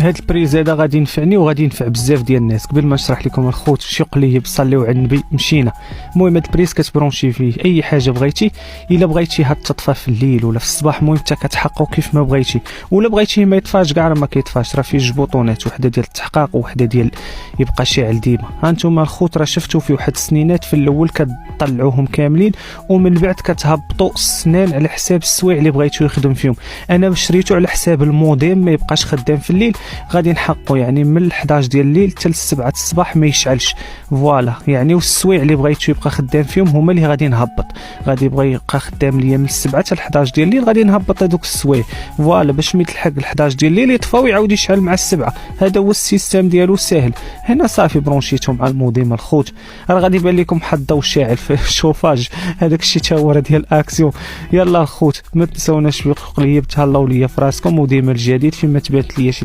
هاد البريز هذا غادي ينفعني وغادي ينفع بزاف ديال الناس. قبل ما نشرح لكم الخوت شي قليب صليو على النبي مشينا. المهم هاد البريز كتبرونشي فيه اي حاجه بغيتي، الا بغيتيها تطفى في الليل ولا في الصباح، المهم حتى كتحققو كيف ما بغيتي، ولا بغيتيه ما يطفاش كاع راه ما كيطفاش، راه فيه جوج بوطونات، وحده ديال التحقيق وحده ديال يبقى شاعل ديما. ها نتوما الخوت راه شفتوا فيه واحد السنينات في الاول كتطلعوهم كاملين ومن بعد كتهبطوا السنان على حساب السوايع اللي بغيتو يخدم فيهم. انا شريته على حساب الموديم ما يبقاش خدام في الليل، غادي نحققوا يعني من 11 ديال الليل حتى ل 7 الصباح ما يشعلش. فوالا يعني والسوايع اللي بغيتو يبقى خدام فيهم هما اللي غادي نهبط، غادي يبقى خدام ليا من 7 حتى ل 11 ديال الليل، غادي نهبط هذوك السوايع فوالا باش ملي تلحق ل 11 ديال الليل يطفى ويعاود يشعل مع 7. هذا هو السيستم ديالو ساهل. هنا صافي برونشيتو مع الموديم الخوت، راه غادي يبان لكم واحد الضوء شاعل في الشوفاج، هذاك الشيء تا هو ديال اكسيون. يلا الخوت ما تنساوناش بقليب تهلاو ليا في راسكم، وديما الجديد فيما تبات ليا شي